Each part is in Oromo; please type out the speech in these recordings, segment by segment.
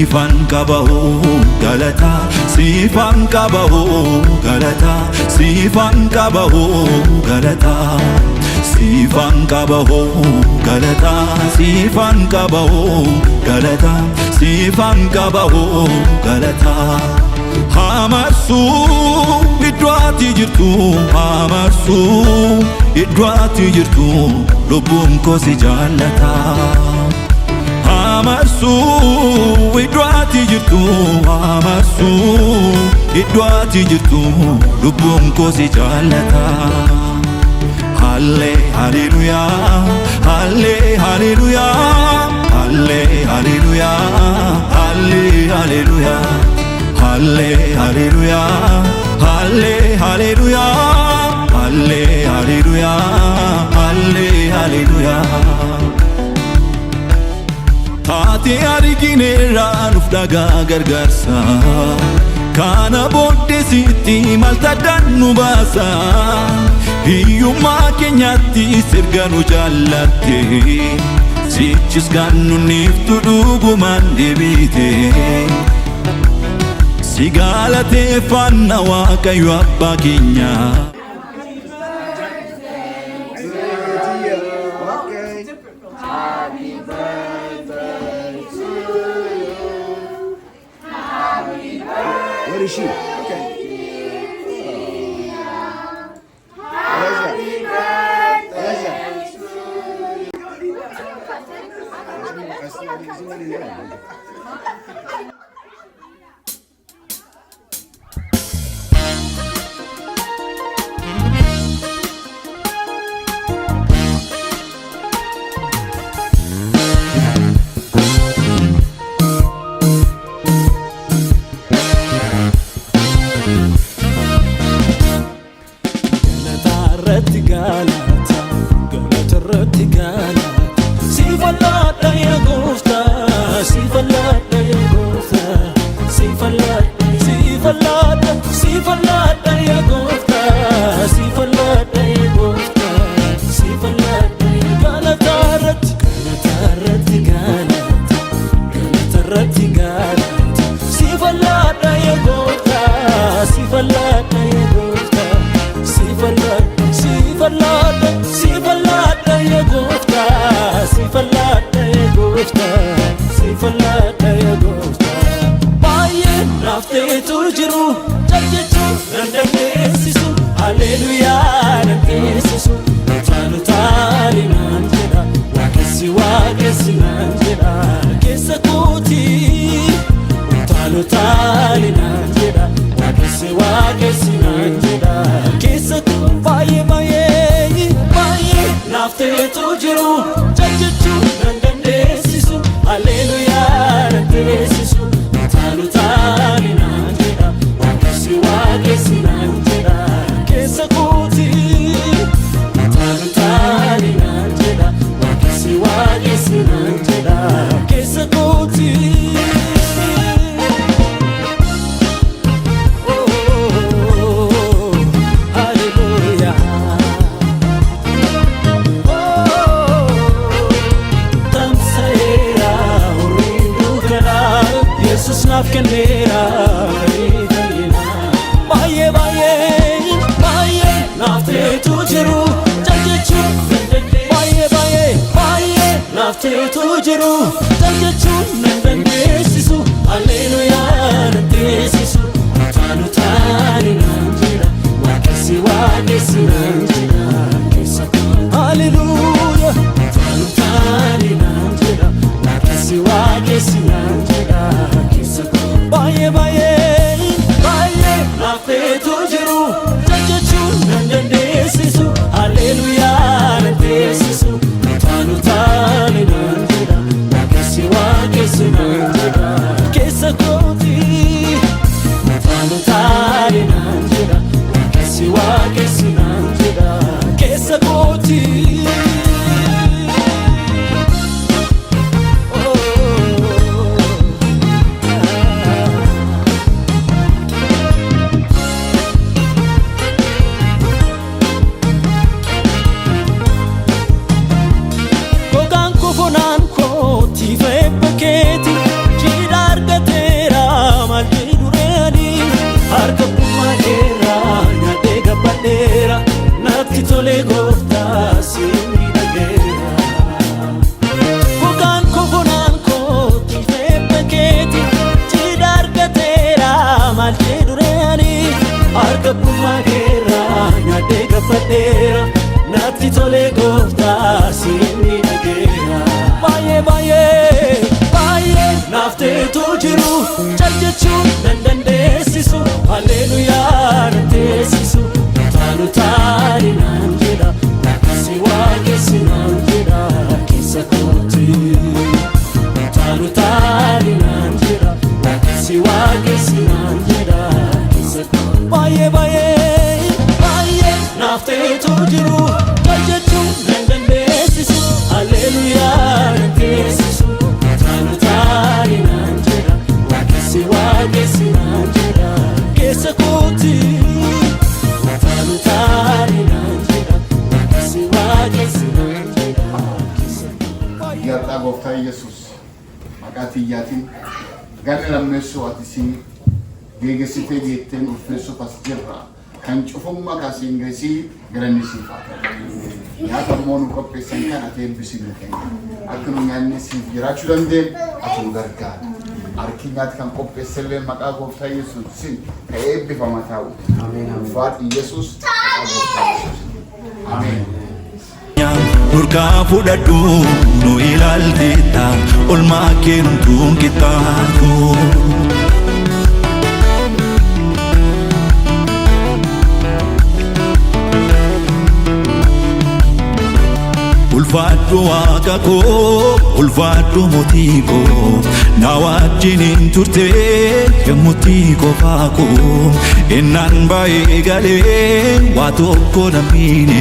Sifan kabaho galata, sifan kabaho galata, sifan kabaho galata, sifan kabaho galata, sifan kabaho galata, sifan kabaho galata. Hamarsu idwaati jirtu, hamarsu idwaati jirtu, lubbuun koo si jaallata. Hamarsu idwaati jirtu, hamarsu idwaati jirtu, lubbuun koo si jaallata. Halle haleluya, halle haleluya, halle haleluya, halle haleluya, halle haleluya, halle haleluya, halle haleluya, halle haleluya. Taate argineerra nuuf dhagaa gargaarsa, kana booddee sitti maltadhaan nu baasa. Hiyyummaa keenyatti sirga nu jaallatte, sichis kan nuuftu dhugumaan deebite. Si galateeffanna Waaqayyo abbaa keenya. What is she? Okay. Keessa tole gooftaa siini dhageera. Bukaan kokonaan kooti feebba keeti cidha argateera maal jedhureani argabbummaa keerraa nyaadhee gaffadheera natti tole gooftaa siini dhageera. Baay'ee baay'ee baay'ee naaf ta'etu jiru cal jechuun nan dandeessisu halleluyaa nan teessisu utaalu taari naan jedha si waaqessi naan jedha keessa kootti utaalu taari naan jedha si waaqessi naan jedha keessa kootti. Baay'ee baay'ee baay'ee naaf ta'etu jiru cal jechuun nan dandeessisu halleluyaa nan teessisu utaalu taari naan jedha waaqessi waaqessi naan jedha keessa kootti utaalu taari naan jedha waaqessi waaqessi naan jedha keessa kootti. Guyyaa gooftaa Yesuus maqaa tiyyaatiin ganna lammeessoo ati si geegessitee geetteen ulfeessuuf as jirra kan cufummaa kaasiin geessii garannisiif haa ta'u. Nyaata immoo nu qopheessan kan ati eebbisiifnu kenna. Akka nu nyaanni siif jiraachuu dandeenyu ati nu gargaara. Harki nyaata kan qopheessellee maqaa gooftaa Yesuusiin kan eebbifama ta'u. Ulfaadhi Yesuus maqaa gooftaa Yesuus. Ameen. Nurkaa fudhadhu nu ilaalteetta olmaa keenumtuun qixxaatu. Ulfaadhu waaqa koo ulfaadhu mootii koo na wajjiniin turte yemmutti qofaa koo innaan baay'ee galee waa tokko nammiine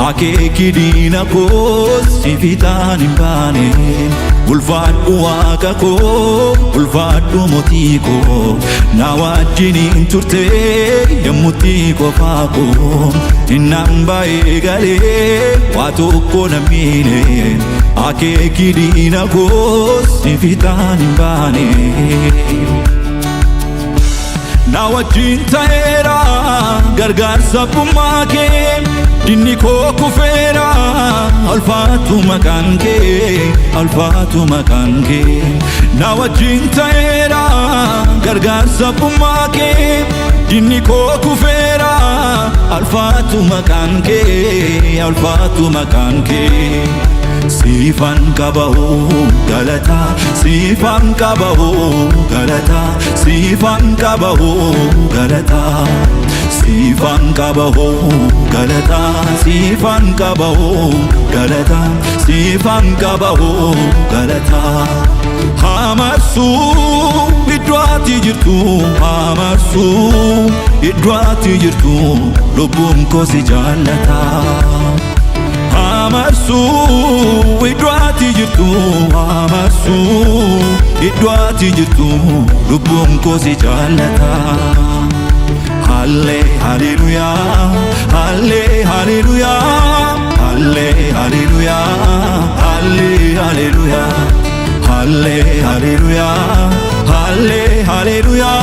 akeeki diina koo si fiixaan hin baane. Ulfaadhu waaqa koo ulfaadhu mootii koo na wajjiniin turte yemmutti qofaa koo innaan baay'ee galee waa tokko nammiine akeeki diina koo si fiixaan hin baane. Na wajjin ta'eera gargaarsa abbummaa kee dinni koo kufeera ulfaatu maqaan kee ulfaatu maqaan kee. Na wajjin ta'eera gargaarsa abbummaa kee dinni koo kufeera ulfaatu maqaan kee ulfaatu maqaan kee. Siifan qabahoo galata siifan qabahoo galata siifan qabahoo galata siifan qabahoo galata siifan qabahoo galata siifan qabahoo galata. Hamarsuu iddoo ati jirtu hamarsuu iddoo ati jirtu lubbuun koo si jaallata. Hamarsuu iddoo ati jirtu hamarsuu iddoo ati jirtu lubbuun koo si jaallata. Halle haleluyaa halle haleluyaa halle haleluyaa halle haleluyaa halle haleluyaa halle haleluyaa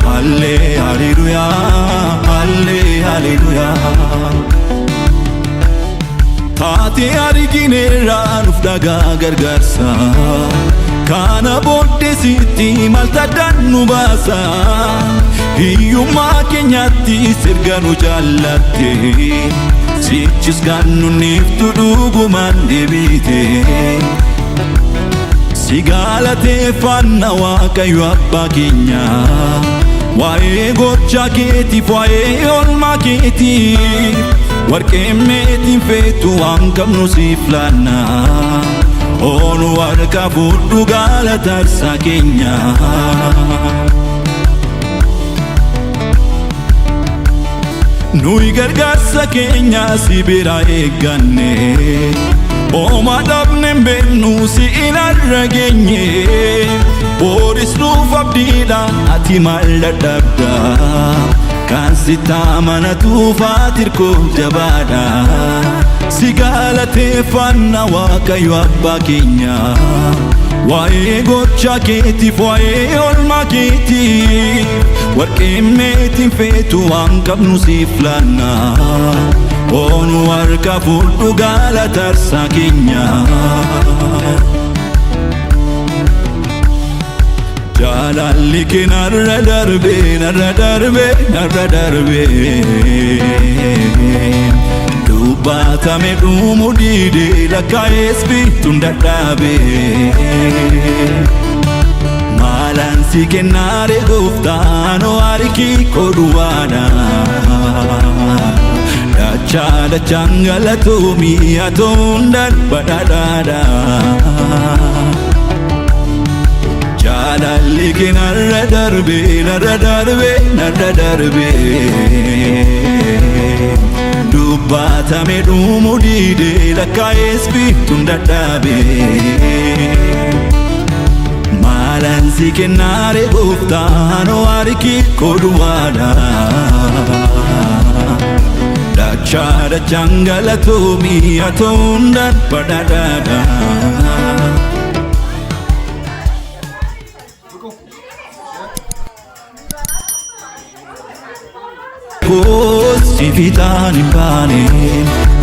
halle haleluyaa halle haleluyaa. Taatee argineerraa nuuf dhagaa gargaarsa kana booddee sitti maal taddaan nu baasa. Hiyyummaa keenyatti sirga nu jaallatte sichis kan nuniiftu dhugumaan deebite. Si galateeffanna Waaqayyo abbaa keenya waa'ee gochaa keetiif waa'ee oolmaa keetiif. Warqee meetiin feetu waan qabnu siif laanna oolu harka fuudhu galataarsa keenya. Nuyi gargaarsa keenya si bira eegganne ooma dhabne beeknu si irra geenye. Booris nuuf abdiidha ati maal dadhabda kan sitti amanatu faatirkoo jabaadha. Si galateeffanna Waaqayyo abbaa keenya waa'ee gochaa keetiif waa'ee oolmaa keetiif. warqeen meetiin feetu waan qabnu siif laanna oonu harka fuudhu galata arsaa keenya jaalalli kee narra darbe narra darbe narra darbe dubbatame dhumu diide lakkaa'ees biituun dadhabe maalansi kennaare gooftaan harki koo duwwaadha dachaa dachaan galatoomii atoo hundaan badhaadhaadha jaalalli kee narra darbe narra darbe narra darbe dubbatame dhumu diide lakkaa'ees biituun dadhabe maalansi kennaare gooftaan harki koo duwwaadha dachaa dachaan galatoomii atoo hundaan badhaadhaadha sifitaan hin baane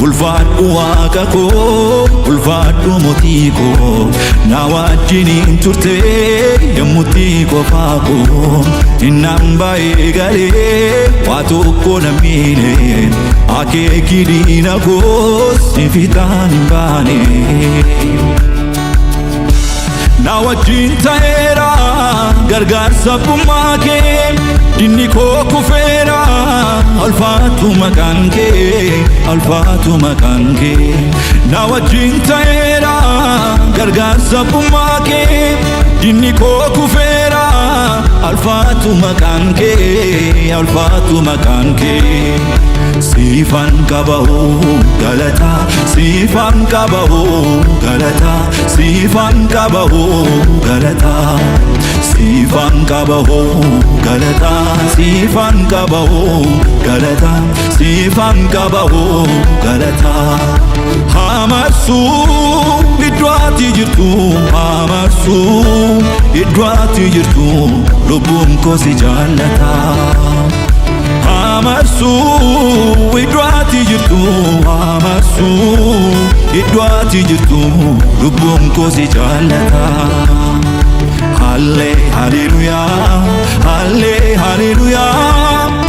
ulfaadhu waaqa koo ulfaadhu mootii koo na wajjiniin turte yommutti qofaa koo innaan baay'ee galee waa tokko na miine akeeki diina koo sifitaan hin baane na wajjin ta'eera gargaarsa abbummaa kee dinni koo kufeera ulfaatu maqaan kee ulfaatu maqaan kee na wajjin ta'eera gargaarsa abbummaa kee dinni koo kufeera ulfaatu maqaan kee ulfaatu maqaan kee siifan qabahu galata siifan qabahu galata siifan qabahu galata siifan qabahu galata siifan qabahu galata siifan qabahu galata hamarsu idwaati jirtu hamarsu idwaati jirtu lubbuun koo si jaallata hamarsu idwaati jirtu hamarsu idwaati jirtu lubbuun koo si jaallata halle haleluya halle haleluya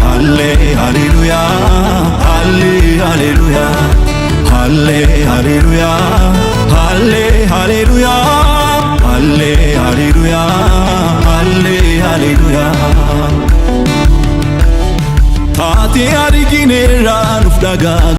halle haleluya halle haleluya halle haleluya halle haleluya halle haleluya halle haleluya taate argineerraa nuuf dhagaa